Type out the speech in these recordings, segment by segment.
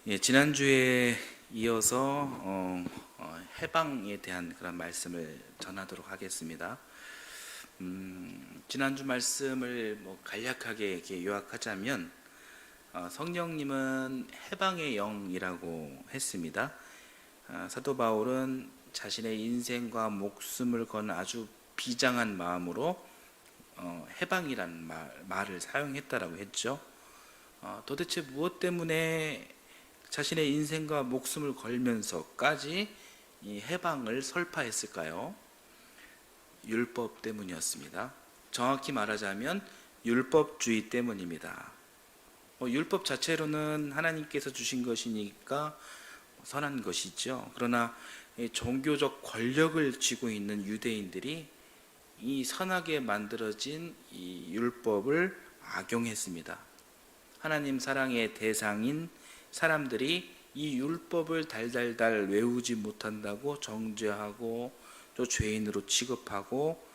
예, 지난주에 이어서 해방에 대한 그런 말씀을 전하도록 하겠습니다. 지난주 말씀을 간략하게 이렇게 요약하자면 성령님은 해방의 영이라고 했습니다. 사도 바울은 자신의 인생과 목숨을 건 아주 비장한 마음으로 해방이라는 말을 사용했다라고 했죠. 도대체 무엇 때문에 자신의 인생과 목숨을 걸면서까지 이 해방을 설파했을까요? 율법 때문이었습니다. 정확히 말하자면 율법주의 때문입니다. 율법 자체로는 하나님께서 주신 것이니까 선한 것이죠. 그러나 종교적 권력을 쥐고 있는 유대인들이 이 선하게 만들어진 이 율법을 악용했습니다. 하나님 사랑의 대상인 사람들이 이 율법을 달달달 외우지 못한다고 정죄하고 또 죄인으로 취급하고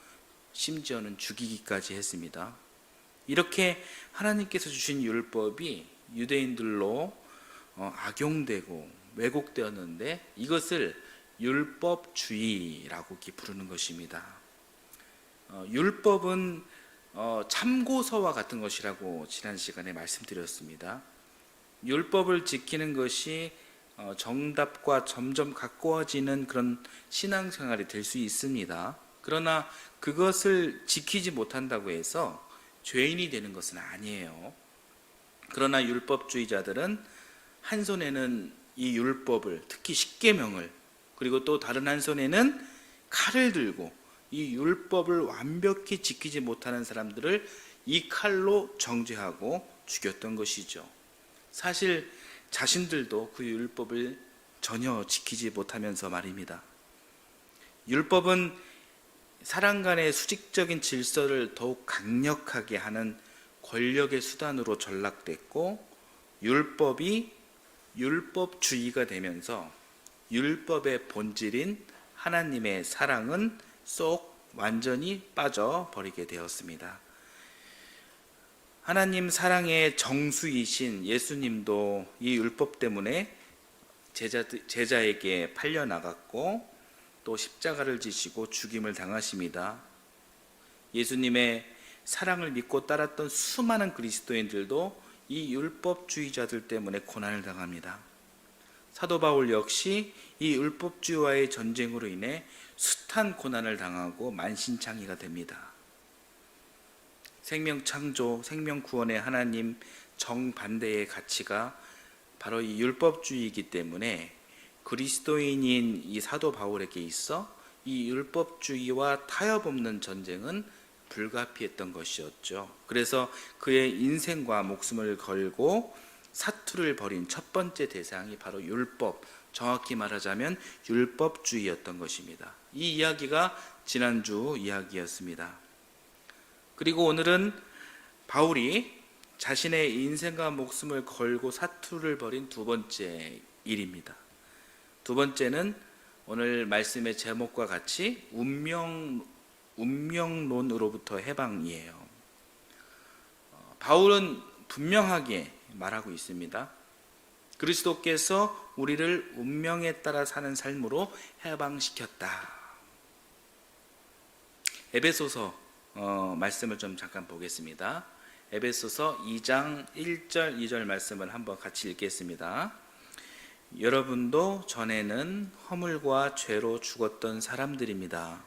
심지어는 죽이기까지 했습니다. 이렇게 하나님께서 주신 율법이 유대인들로 악용되고 왜곡되었는데 이것을 율법주의라고 부르는 것입니다. 율법은 참고서와 같은 것이라고 지난 시간에 말씀드렸습니다. 율법을 지키는 것이 정답과 점점 가까워지는 그런 신앙생활이 될 수 있습니다. 그러나 그것을 지키지 못한다고 해서 죄인이 되는 것은 아니에요. 그러나 율법주의자들은 한 손에는 이 율법을, 특히 십계명을, 그리고 또 다른 한 손에는 칼을 들고 이 율법을 완벽히 지키지 못하는 사람들을 이 칼로 정죄하고 죽였던 것이죠. 사실 자신들도 그 율법을 전혀 지키지 못하면서 말입니다. 율법은 사람 간의 수직적인 질서를 더욱 강력하게 하는 권력의 수단으로 전락됐고, 율법이 율법주의가 되면서 율법의 본질인 하나님의 사랑은 쏙 완전히 빠져버리게 되었습니다. 하나님 사랑의 정수이신 예수님도 이 율법 때문에 제자에게 팔려나갔고 또 십자가를 지시고 죽임을 당하십니다. 예수님의 사랑을 믿고 따랐던 수많은 그리스도인들도 이 율법주의자들 때문에 고난을 당합니다. 사도 바울 역시 이 율법주의와의 전쟁으로 인해 숱한 고난을 당하고 만신창이가 됩니다. 생명창조, 생명구원의 하나님 정반대의 가치가 바로 이 율법주의이기 때문에 그리스도인인 이 사도 바울에게 있어 이 율법주의와 타협 없는 전쟁은 불가피했던 것이었죠. 그래서 그의 인생과 목숨을 걸고 사투를 벌인 첫 번째 대상이 바로 율법, 정확히 말하자면 율법주의였던 것입니다. 이 이야기가 지난주 이야기였습니다. 그리고 오늘은 바울이 자신의 인생과 목숨을 걸고 사투를 벌인 두 번째 일입니다. 두 번째는 오늘 말씀의 제목과 같이 운명론으로부터 해방이에요. 바울은 분명하게 말하고 있습니다. 그리스도께서 우리를 운명에 따라 사는 삶으로 해방시켰다. 에베소서 말씀을 좀 잠깐 보겠습니다. 에베소서 2장 1절 2절 말씀을 한번 같이 읽겠습니다. 여러분도 전에는 허물과 죄로 죽었던 사람들입니다.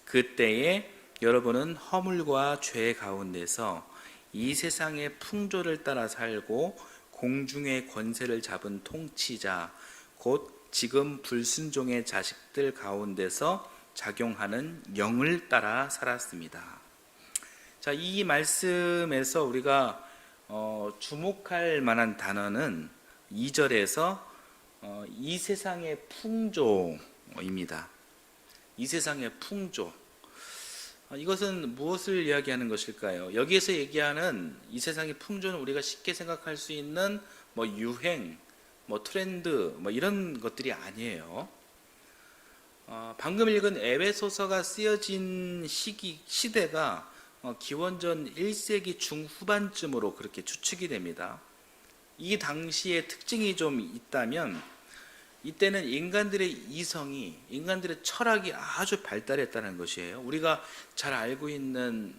그때에 여러분은 허물과 죄 가운데서 이 세상의 풍조를 따라 살고 공중의 권세를 잡은 통치자 곧 지금 불순종의 자식들 가운데서 작용하는 영을 따라 살았습니다. 자, 이 말씀에서 우리가 주목할 만한 단어는 2절에서 이 세상의 풍조입니다. 이 세상의 풍조. 이것은 무엇을 이야기하는 것일까요? 여기에서 얘기하는 이 세상의 풍조는 우리가 쉽게 생각할 수 있는 유행, 트렌드, 이런 것들이 아니에요. 방금 읽은 에베소서가 쓰여진 시대가 기원전 1세기 중후반쯤으로 그렇게 추측이 됩니다. 이 당시의 특징이 좀 있다면 이때는 인간들의 이성이, 인간들의 철학이 아주 발달했다는 것이에요. 우리가 잘 알고 있는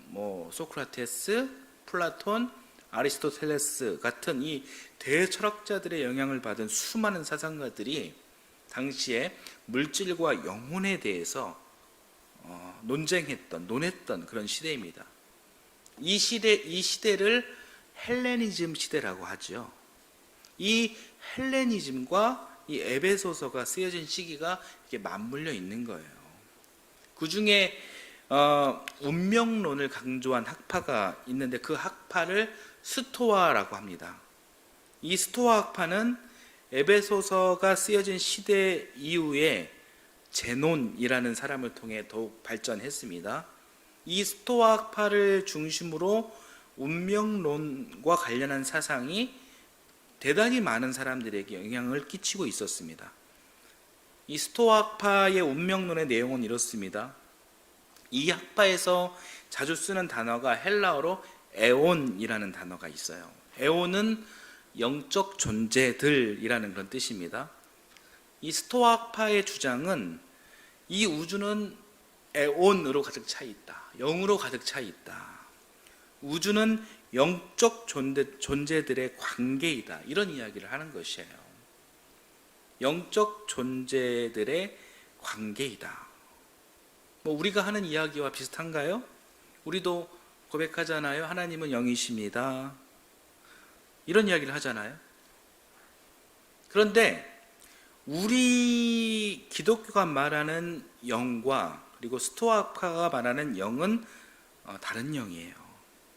소크라테스, 플라톤, 아리스토텔레스 같은 이 대철학자들의 영향을 받은 수많은 사상가들이 당시에 물질과 영혼에 대해서 논했던 그런 시대입니다. 이 시대를 헬레니즘 시대라고 하죠. 이 헬레니즘과 이 에베소서가 쓰여진 시기가 이렇게 맞물려 있는 거예요. 그 중에 운명론을 강조한 학파가 있는데 그 학파를 스토아라고 합니다. 이 스토아 학파는 에베소서가 쓰여진 시대 이후에 제논이라는 사람을 통해 더욱 발전했습니다. 이 스토아 학파를 중심으로 운명론과 관련한 사상이 대단히 많은 사람들에게 영향을 끼치고 있었습니다. 이 스토아 학파의 운명론의 내용은 이렇습니다. 이 학파에서 자주 쓰는 단어가 헬라어로 에온이라는 단어가 있어요. 에온은 영적 존재들이라는 그런 뜻입니다. 이 스토아 학파의 주장은 이 우주는 에온으로 가득 차 있다. 영으로 가득 차 있다. 우주는 영적 존재들의 관계이다. 이런 이야기를 하는 것이에요. 영적 존재들의 관계이다. 우리가 하는 이야기와 비슷한가요? 우리도 고백하잖아요. 하나님은 영이십니다. 이런 이야기를 하잖아요. 그런데 우리 기독교가 말하는 영과 그리고 스토아파가 말하는 영은 다른 영이에요.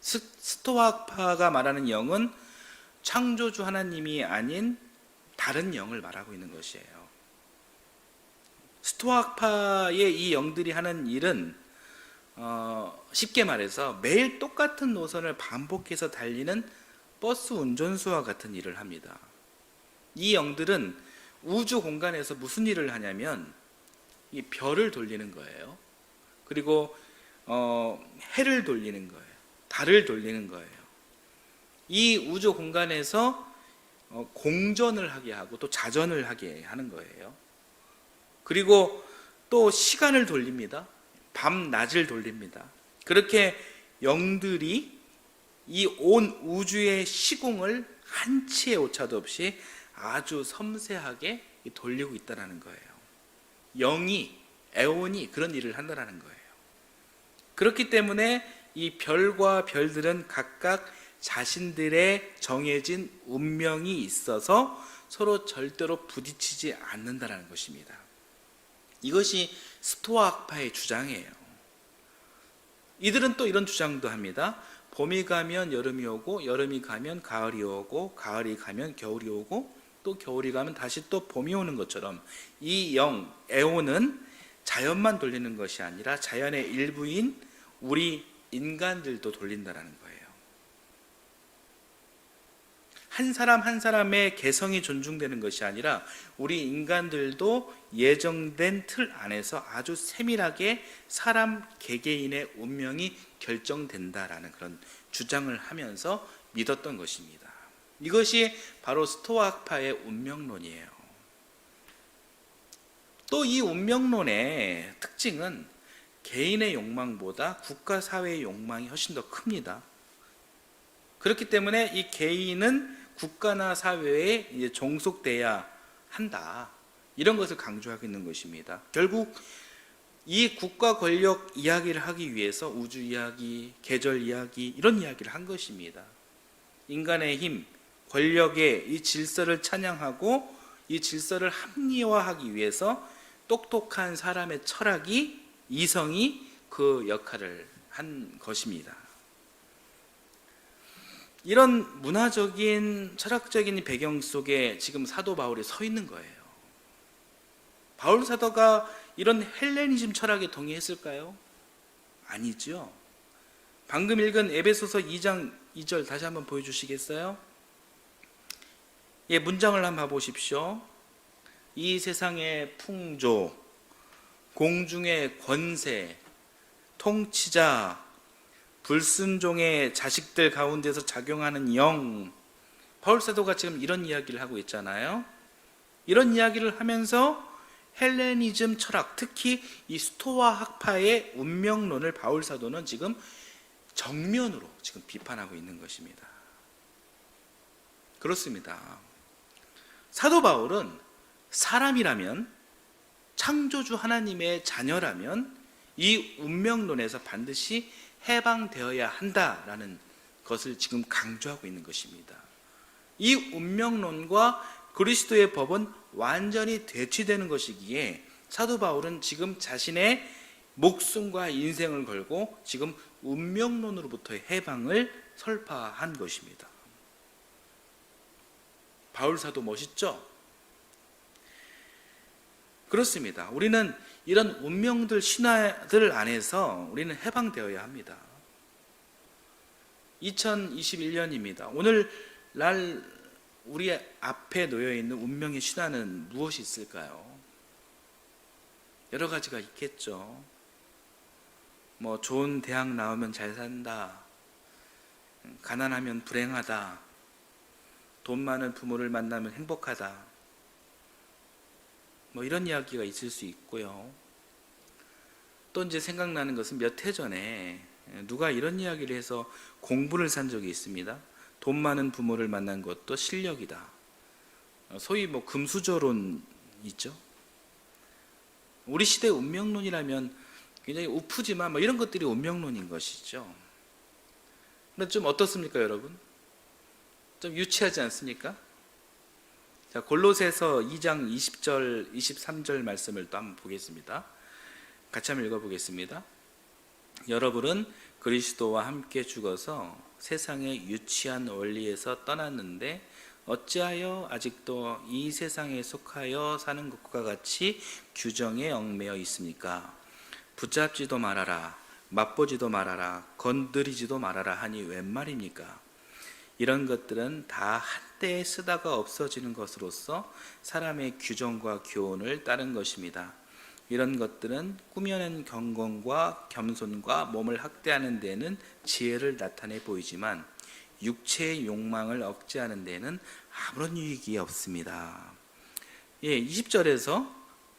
스토아파가 말하는 영은 창조주 하나님이 아닌 다른 영을 말하고 있는 것이에요. 스토아파의 이 영들이 하는 일은 쉽게 말해서 매일 똑같은 노선을 반복해서 달리는 버스 운전수와 같은 일을 합니다. 이 영들은 우주 공간에서 무슨 일을 하냐면 이 별을 돌리는 거예요. 그리고 해를 돌리는 거예요. 달을 돌리는 거예요. 이 우주 공간에서 공전을 하게 하고 또 자전을 하게 하는 거예요. 그리고 또 시간을 돌립니다. 밤, 낮을 돌립니다. 그렇게 영들이 이 온 우주의 시공을 한치의 오차도 없이 아주 섬세하게 돌리고 있다는 거예요. 영이, 에온이 그런 일을 한다는 거예요. 그렇기 때문에 이 별과 별들은 각각 자신들의 정해진 운명이 있어서 서로 절대로 부딪히지 않는다는 것입니다. 이것이 스토아 학파의 주장이에요. 이들은 또 이런 주장도 합니다. 봄이 가면 여름이 오고 여름이 가면 가을이 오고 가을이 가면 겨울이 오고 또 겨울이 가면 다시 또 봄이 오는 것처럼 이 영, 에온은 자연만 돌리는 것이 아니라 자연의 일부인 우리 인간들도 돌린다는 거예요. 한 사람 한 사람의 개성이 존중되는 것이 아니라 우리 인간들도 예정된 틀 안에서 아주 세밀하게 사람 개개인의 운명이 결정된다라는 그런 주장을 하면서 믿었던 것입니다. 이것이 바로 스토아 학파의 운명론이에요. 또 이 운명론의 특징은 개인의 욕망보다 국가 사회의 욕망이 훨씬 더 큽니다. 그렇기 때문에 이 개인은 국가나 사회에 이제 종속돼야 한다. 이런 것을 강조하고 있는 것입니다. 결국 이 국가 권력 이야기를 하기 위해서 우주 이야기, 계절 이야기 이런 이야기를 한 것입니다. 인간의 힘, 권력의 이 질서를 찬양하고 이 질서를 합리화하기 위해서 똑똑한 사람의 철학이, 이성이 그 역할을 한 것입니다. 이런 문화적인 철학적인 배경 속에 지금 사도 바울이 서 있는 거예요. 바울 사도가 이런 헬레니즘 철학에 동의했을까요? 아니죠. 방금 읽은 에베소서 2장 2절 다시 한번 보여주시겠어요? 예, 문장을 한번 봐보십시오. 이 세상의 풍조, 공중의 권세, 통치자, 불순종의 자식들 가운데서 작용하는 영, 바울 사도가 지금 이런 이야기를 하고 있잖아요. 이런 이야기를 하면서 헬레니즘 철학, 특히 이 스토아 학파의 운명론을 바울 사도는 지금 정면으로 지금 비판하고 있는 것입니다. 그렇습니다. 사도 바울은 사람이라면, 창조주 하나님의 자녀라면 이 운명론에서 반드시 해방되어야 한다라는 것을 지금 강조하고 있는 것입니다. 이 운명론과 그리스도의 법은 완전히 대치되는 것이기에 사도 바울은 지금 자신의 목숨과 인생을 걸고 지금 운명론으로부터의 해방을 설파한 것입니다. 바울 사도 멋있죠? 그렇습니다. 우리는 이런 운명들, 신화들 안에서 우리는 해방되어야 합니다. 2021년입니다. 오늘날 우리 앞에 놓여있는 운명의 신화는 무엇이 있을까요? 여러 가지가 있겠죠. 뭐 좋은 대학 나오면 잘 산다, 가난하면 불행하다, 돈 많은 부모를 만나면 행복하다, 뭐 이런 이야기가 있을 수 있고요. 또 이제 생각나는 것은 몇 해 전에 누가 이런 이야기를 해서 공부를 산 적이 있습니다. 돈 많은 부모를 만난 것도 실력이다. 소위 뭐 금수저론 있죠. 우리 시대 운명론이라면 굉장히 우프지만 뭐 이런 것들이 운명론인 것이죠. 그런데 좀 어떻습니까, 여러분? 좀 유치하지 않습니까? 자, 골로새서 2장 20절, 23절 말씀을 또 한번 보겠습니다. 같이 한번 읽어보겠습니다. 여러분은 그리스도와 함께 죽어서 세상의 유치한 원리에서 떠났는데 어찌하여 아직도 이 세상에 속하여 사는 것과 같이 규정에 얽매여 있습니까? 붙잡지도 말아라, 맛보지도 말아라, 건드리지도 말아라 하니 웬 말입니까? 이런 것들은 다 한때에 쓰다가 없어지는 것으로서 사람의 규정과 교훈을 따른 것입니다. 이런 것들은 꾸며낸 경건과 겸손과 몸을 학대하는 데는 지혜를 나타내 보이지만 육체의 욕망을 억제하는 데는 아무런 유익이 없습니다. 20절에서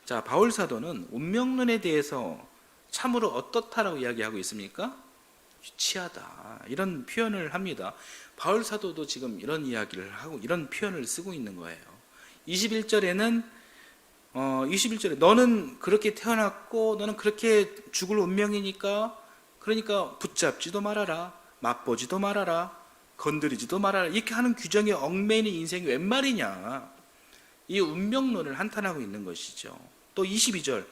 자, 바울 사도는 운명론에 대해서 참으로 어떻다라고 이야기하고 있습니까? 유치하다, 이런 표현을 합니다. 바울 사도도 지금 이런 이야기를 하고 이런 표현을 쓰고 있는 거예요. 21절에 너는 그렇게 태어났고 너는 그렇게 죽을 운명이니까 그러니까 붙잡지도 말아라, 맛보지도 말아라, 건드리지도 말아라, 이렇게 하는 규정에 얽매이는 인생이 웬 말이냐, 이 운명론을 한탄하고 있는 것이죠. 또 22절,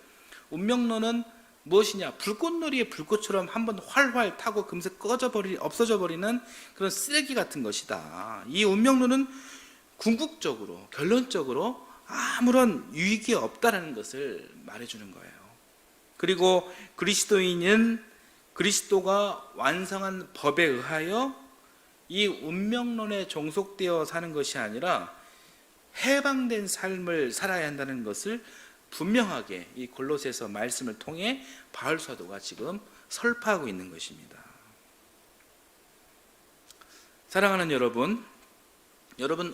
운명론은 무엇이냐? 불꽃놀이의 불꽃처럼 한번 활활 타고 금세 없어져 버리는 그런 쓰레기 같은 것이다. 이 운명론은 궁극적으로, 결론적으로 아무런 유익이 없다라는 것을 말해주는 거예요. 그리고 그리스도인은 그리스도가 완성한 법에 의하여 이 운명론에 종속되어 사는 것이 아니라 해방된 삶을 살아야 한다는 것을 분명하게 이 골로새서 말씀을 통해 바울 사도가 지금 설파하고 있는 것입니다. 사랑하는 여러분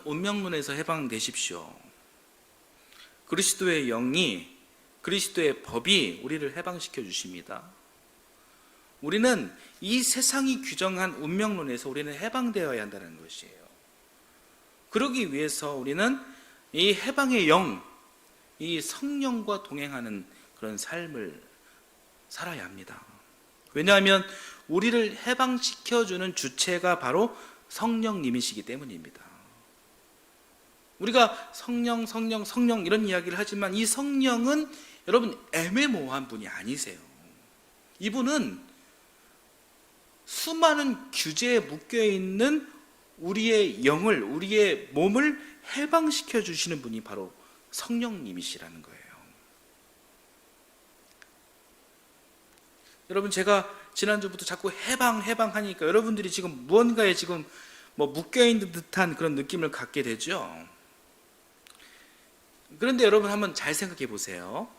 운명론에서 해방되십시오. 그리스도의 영이, 그리스도의 법이 우리를 해방시켜 주십니다. 우리는 이 세상이 규정한 운명론에서 우리는 해방되어야 한다는 것이에요. 그러기 위해서 우리는 이 해방의 영, 이 성령과 동행하는 그런 삶을 살아야 합니다. 왜냐하면 우리를 해방시켜주는 주체가 바로 성령님이시기 때문입니다. 우리가 성령 이런 이야기를 하지만 이 성령은 여러분 애매모호한 분이 아니세요. 이분은 수많은 규제에 묶여있는 우리의 영을, 우리의 몸을 해방시켜 주시는 분이 바로 성령님이시라는 거예요. 여러분, 제가 지난주부터 자꾸 해방 하니까 여러분들이 지금 무언가에 지금 묶여있는 듯한 그런 느낌을 갖게 되죠. 그런데 여러분 한번 잘 생각해 보세요.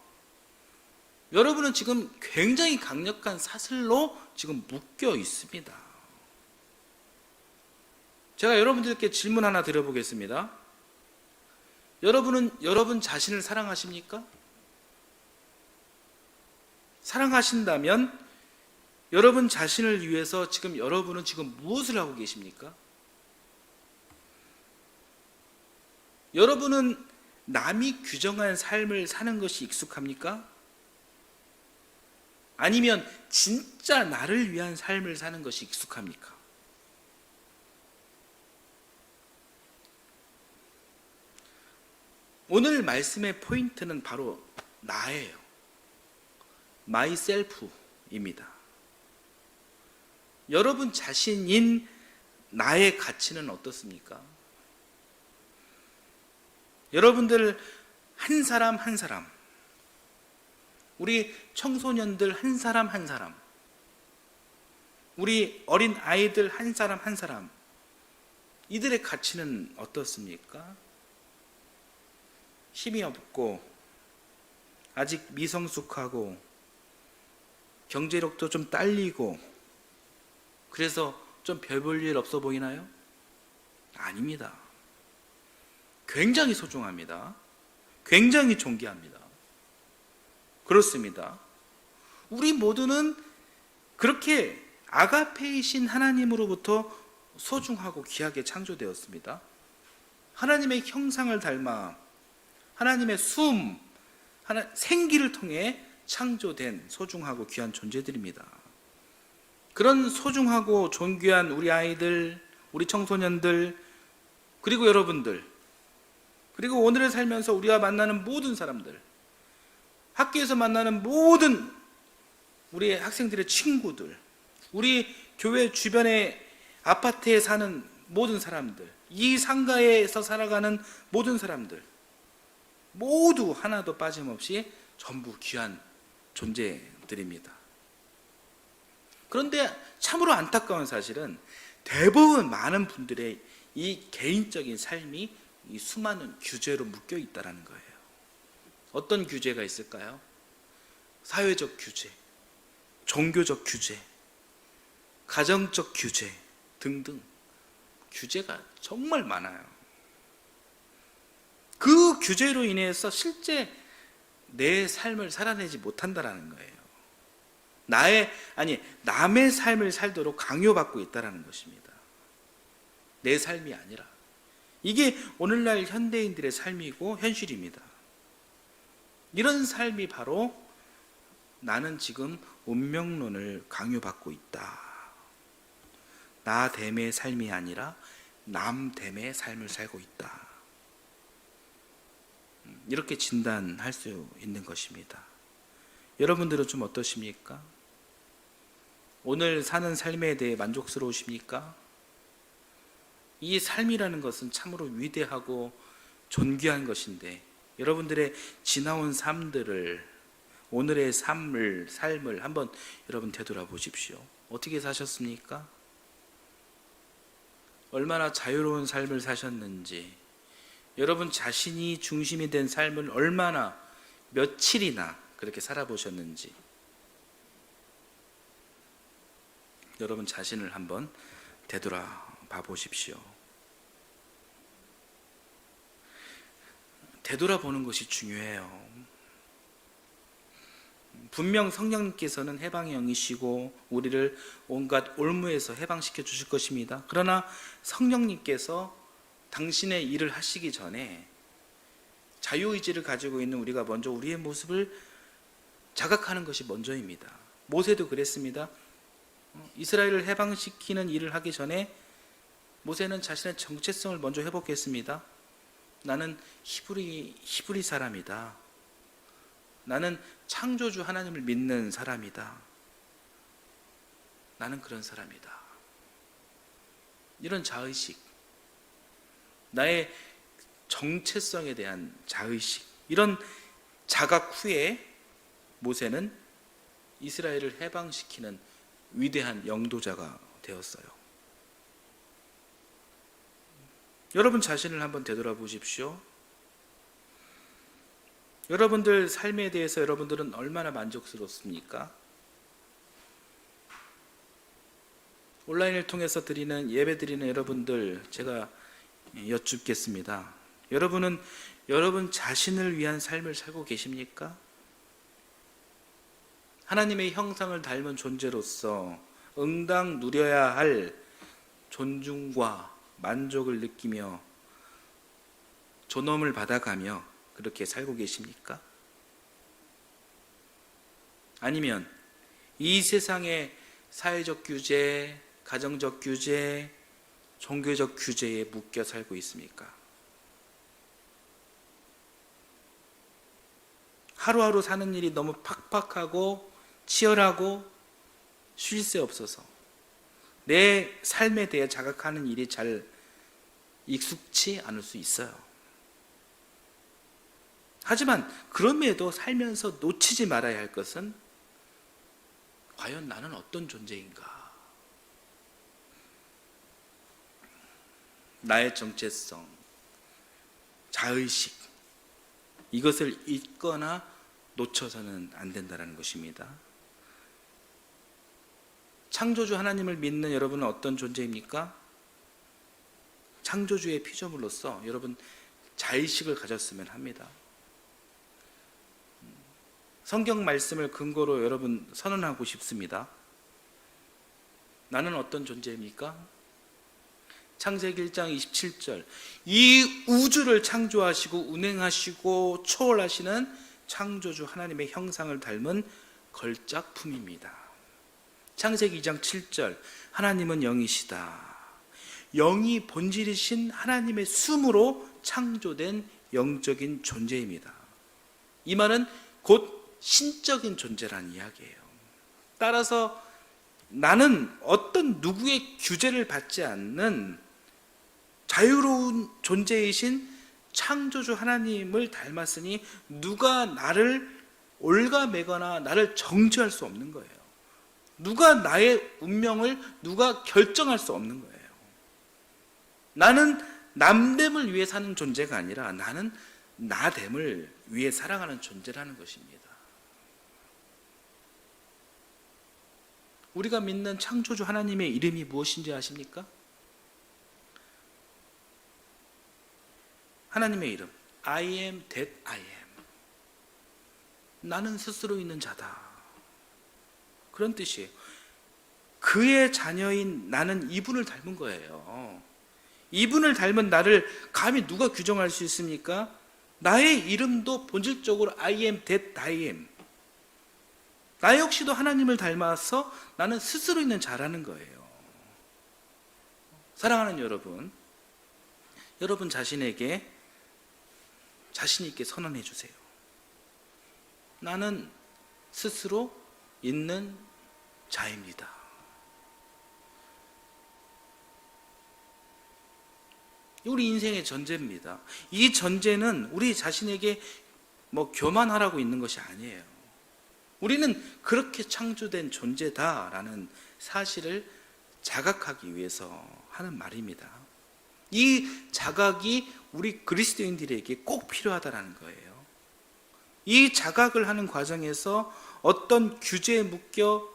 여러분은 지금 굉장히 강력한 사슬로 지금 묶여 있습니다. 제가 여러분들께 질문 하나 드려보겠습니다. 여러분은 여러분 자신을 사랑하십니까? 사랑하신다면 여러분 자신을 위해서 여러분은 지금 무엇을 하고 계십니까? 여러분은 남이 규정한 삶을 사는 것이 익숙합니까? 아니면 진짜 나를 위한 삶을 사는 것이 익숙합니까? 오늘 말씀의 포인트는 바로 나예요. myself입니다. 여러분 자신인 나의 가치는 어떻습니까? 여러분들 한 사람 한 사람, 우리 청소년들 한 사람 한 사람, 우리 어린 아이들 한 사람 한 사람, 이들의 가치는 어떻습니까? 힘이 없고 아직 미성숙하고 경제력도 좀 딸리고 그래서 좀 별 볼 일 없어 보이나요? 아닙니다. 굉장히 소중합니다. 굉장히 존귀합니다. 그렇습니다. 우리 모두는 그렇게 아가페이신 하나님으로부터 소중하고 귀하게 창조되었습니다. 하나님의 형상을 닮아 하나님의 생기를 통해 창조된 소중하고 귀한 존재들입니다. 그런 소중하고 존귀한 우리 아이들, 우리 청소년들, 그리고 여러분들, 그리고 오늘을 살면서 우리가 만나는 모든 사람들, 학교에서 만나는 모든 우리 학생들의 친구들, 우리 교회 주변의 아파트에 사는 모든 사람들, 이 상가에서 살아가는 모든 사람들, 모두 하나도 빠짐없이 전부 귀한 존재들입니다. 그런데 참으로 안타까운 사실은 대부분 많은 분들의 이 개인적인 삶이 이 수많은 규제로 묶여 있다는 거예요. 어떤 규제가 있을까요? 사회적 규제, 종교적 규제, 가정적 규제 등등 규제가 정말 많아요. 그 규제로 인해서 실제 내 삶을 살아내지 못한다는 거예요. 남의 삶을 살도록 강요받고 있다는 것입니다. 내 삶이 아니라. 이게 오늘날 현대인들의 삶이고 현실입니다. 이런 삶이 바로 나는 지금 운명론을 강요받고 있다. 나 됨의 삶이 아니라 남 됨의 삶을 살고 있다. 이렇게 진단할 수 있는 것입니다. 여러분들은 좀 어떠십니까? 오늘 사는 삶에 대해 만족스러우십니까? 이 삶이라는 것은 참으로 위대하고 존귀한 것인데 여러분들의 지나온 삶들을, 오늘의 삶을 한번 여러분 되돌아보십시오. 어떻게 사셨습니까? 얼마나 자유로운 삶을 사셨는지, 여러분 자신이 중심이 된 삶을 얼마나 며칠이나 그렇게 살아보셨는지 여러분 자신을 한번 되돌아봐 보십시오. 되돌아보는 것이 중요해요. 분명 성령님께서는 해방의 영이시고 우리를 온갖 올무에서 해방시켜 주실 것입니다. 그러나 성령님께서 당신의 일을 하시기 전에 자유의지를 가지고 있는 우리가 먼저 우리의 모습을 자각하는 것이 먼저입니다. 모세도 그랬습니다. 이스라엘을 해방시키는 일을 하기 전에 모세는 자신의 정체성을 먼저 회복했습니다. 나는 히브리 사람이다. 나는 창조주 하나님을 믿는 사람이다. 나는 그런 사람이다. 이런 자의식, 나의 정체성에 대한 자의식, 이런 자각 후에 모세는 이스라엘을 해방시키는 위대한 영도자가 되었어요. 여러분 자신을 한번 되돌아보십시오. 여러분들 삶에 대해서 여러분들은 얼마나 만족스럽습니까? 온라인을 통해서 드리는 예배 드리는 여러분들, 제가 여쭙겠습니다. 여러분은 여러분 자신을 위한 삶을 살고 계십니까? 하나님의 형상을 닮은 존재로서 응당 누려야 할 존중과 만족을 느끼며 존엄을 받아가며 그렇게 살고 계십니까? 아니면 이 세상의 사회적 규제, 가정적 규제, 종교적 규제에 묶여 살고 있습니까? 하루하루 사는 일이 너무 팍팍하고 치열하고 쉴 새 없어서 내 삶에 대해 자각하는 일이 잘 익숙치 않을 수 있어요. 하지만 그럼에도 살면서 놓치지 말아야 할 것은 과연 나는 어떤 존재인가? 나의 정체성, 자의식, 이것을 잊거나 놓쳐서는 안 된다는 것입니다. 창조주 하나님을 믿는 여러분은 어떤 존재입니까? 창조주의 피조물로서 여러분 자의식을 가졌으면 합니다. 성경 말씀을 근거로 여러분 선언하고 싶습니다. 나는 어떤 존재입니까? 창세기 1장 27절, 이 우주를 창조하시고 운행하시고 초월하시는 창조주 하나님의 형상을 닮은 걸작품입니다. 창세기 2장 7절, 하나님은 영이시다. 영이 본질이신 하나님의 숨으로 창조된 영적인 존재입니다. 이 말은 곧 신적인 존재라는 이야기예요. 따라서 나는 어떤 누구의 규제를 받지 않는 자유로운 존재이신 창조주 하나님을 닮았으니 누가 나를 올가매거나 나를 정죄할 수 없는 거예요. 누가 나의 운명을 누가 결정할 수 없는 거예요. 나는 남됨을 위해 사는 존재가 아니라 나는 나됨을 위해 살아가는 존재라는 것입니다. 우리가 믿는 창조주 하나님의 이름이 무엇인지 아십니까? 하나님의 이름, I am that I am. 나는 스스로 있는 자다. 그런 뜻이에요. 그의 자녀인 나는 이분을 닮은 거예요. 이분을 닮은 나를 감히 누가 규정할 수 있습니까? 나의 이름도 본질적으로 I am that I am. 나 역시도 하나님을 닮아서 나는 스스로 있는 자라는 거예요. 사랑하는 여러분, 여러분 자신에게 자신 있게 선언해 주세요. 나는 스스로 있는 자입니다. 우리 인생의 전제입니다. 이 전제는 우리 자신에게 교만하라고 있는 것이 아니에요. 우리는 그렇게 창조된 존재다라는 사실을 자각하기 위해서 하는 말입니다. 이 자각이 우리 그리스도인들에게 꼭 필요하다는 거예요. 이 자각을 하는 과정에서 어떤 규제에 묶여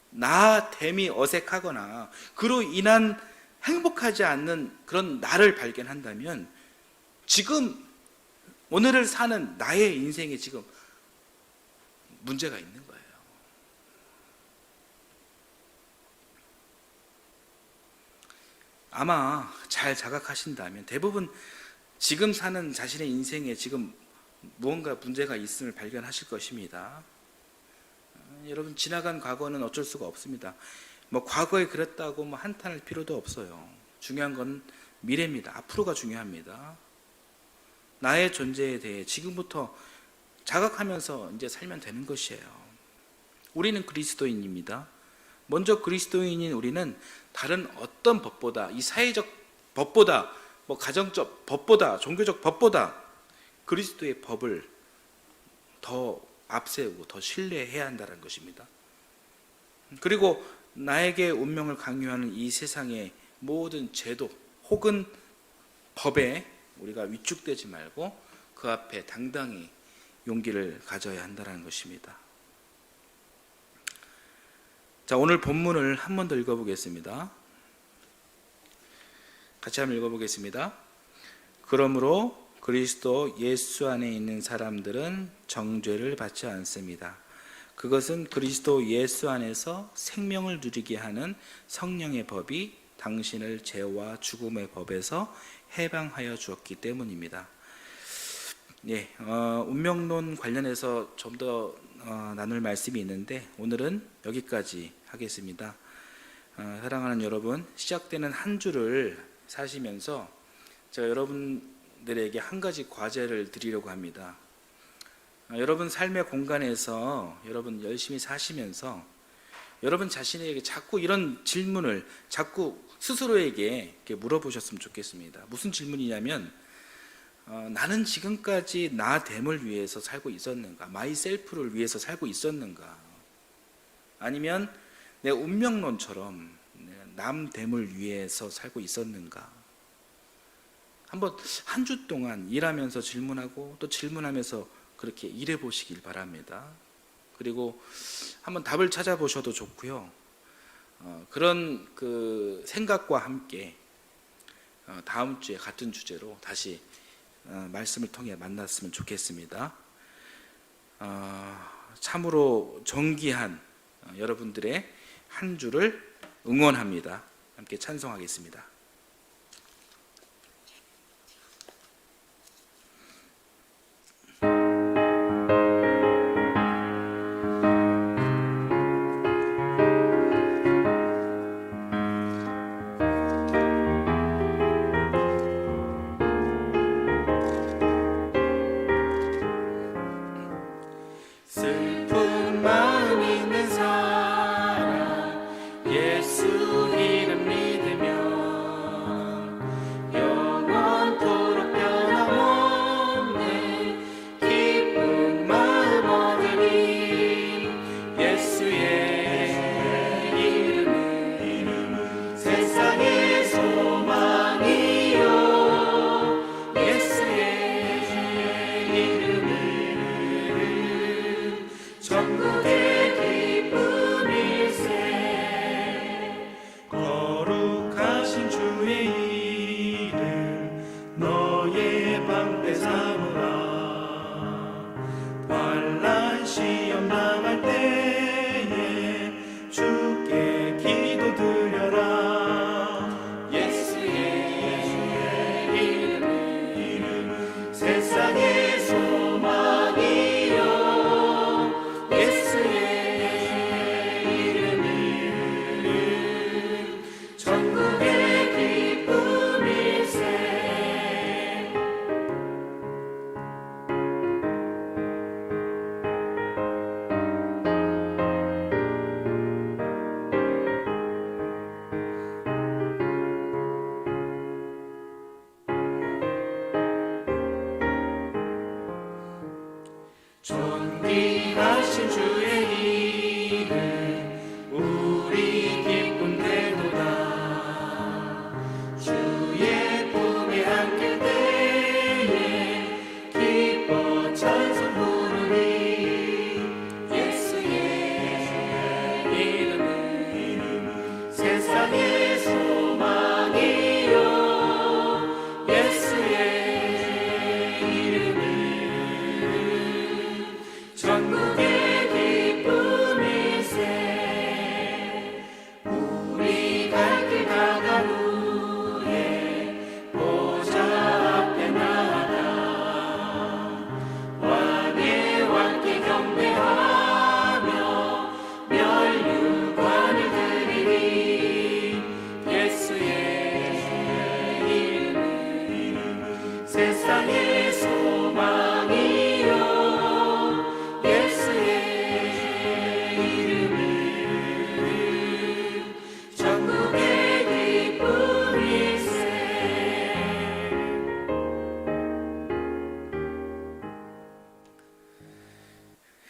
나됨이 어색하거나 그로 인한 행복하지 않는 그런 나를 발견한다면 지금 오늘을 사는 나의 인생에 지금 문제가 있는 거예요. 아마 잘 자각하신다면 대부분 지금 사는 자신의 인생에 지금 무언가 문제가 있음을 발견하실 것입니다. 여러분 지나간 과거는 어쩔 수가 없습니다. 과거에 그랬다고 한탄할 필요도 없어요. 중요한 건 미래입니다. 앞으로가 중요합니다. 나의 존재에 대해 지금부터 자각하면서 이제 살면 되는 것이에요. 우리는 그리스도인입니다. 먼저 그리스도인인 우리는 다른 어떤 법보다, 이 사회적 법보다, 가정적 법보다, 종교적 법보다 그리스도의 법을 더 앞세우고 더 신뢰해야 한다는 것입니다. 그리고 나에게 운명을 강요하는 이 세상의 모든 제도 혹은 법에 우리가 위축되지 말고 그 앞에 당당히 용기를 가져야 한다는 것입니다. 자, 오늘 본문을 한 번 더 읽어보겠습니다. 같이 한번 읽어보겠습니다. 그러므로 그리스도 예수 안에 있는 사람들은 정죄를 받지 않습니다. 그것은 그리스도 예수 안에서 생명을 누리게 하는 성령의 법이 당신을 죄와 죽음의 법에서 해방하여 주었기 때문입니다. 예, 운명론 관련해서 좀 더 나눌 말씀이 있는데 오늘은 여기까지 하겠습니다. 사랑하는 여러분, 시작되는 한 주를 사시면서 제가 여러분들에게 한 가지 과제를 드리려고 합니다. 여러분 삶의 공간에서 여러분 열심히 사시면서 여러분 자신에게 자꾸 이런 질문을 자꾸 스스로에게 이렇게 물어보셨으면 좋겠습니다. 무슨 질문이냐면 나는 지금까지 나됨을 위해서 살고 있었는가? 마이셀프를 위해서 살고 있었는가? 아니면 내 운명론처럼 남됨을 위해서 살고 있었는가? 한번 한 주 동안 일하면서 질문하고 또 질문하면서 그렇게 일해 보시길 바랍니다. 그리고 한번 답을 찾아보셔도 좋고요. 그런 그 생각과 함께 다음 주에 같은 주제로 다시 말씀을 통해 만났으면 좋겠습니다. 참으로 정기한 여러분들의 한 주를 응원합니다. 함께 찬송하겠습니다. 존귀하신 주의 이름 우리 기쁨 되도다. 주의 품에 안길 때에 기뻐 찬송 부르니 예수의 이름은 세상의 소망이요 예수의 전국의 기쁨일세. 우리 갈 길 다간 후에 보좌 앞에 나아가 왕의 왕께 경배하며 면류관을 드리니 예수의 이름은 세상의 소망이요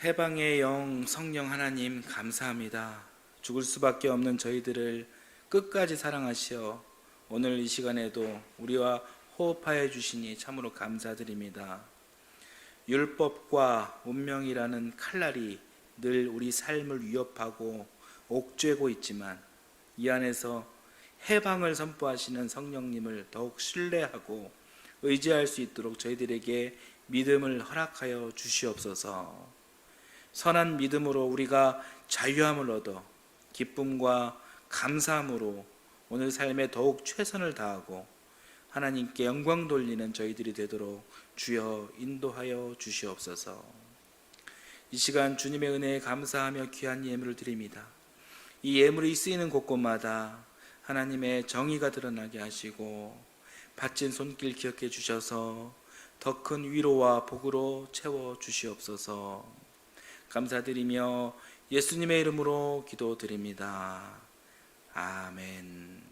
해방의 영 성령 하나님 감사합니다. 죽을 수밖에 없는 저희들을 끝까지 사랑하시어 오늘 이 시간에도 우리와 호흡하여 주시니 참으로 감사드립니다. 율법과 운명이라는 칼날이 늘 우리 삶을 위협하고 옥죄고 있지만 이 안에서 해방을 선포하시는 성령님을 더욱 신뢰하고 의지할 수 있도록 저희들에게 믿음을 허락하여 주시옵소서. 선한 믿음으로 우리가 자유함을 얻어 기쁨과 감사함으로 오늘 삶에 더욱 최선을 다하고 하나님께 영광 돌리는 저희들이 되도록 주여 인도하여 주시옵소서. 이 시간 주님의 은혜에 감사하며 귀한 예물을 드립니다. 이 예물이 쓰이는 곳곳마다 하나님의 정의가 드러나게 하시고 바친 손길 기억해 주셔서 더 큰 위로와 복으로 채워 주시옵소서. 감사드리며 예수님의 이름으로 기도드립니다. 아멘.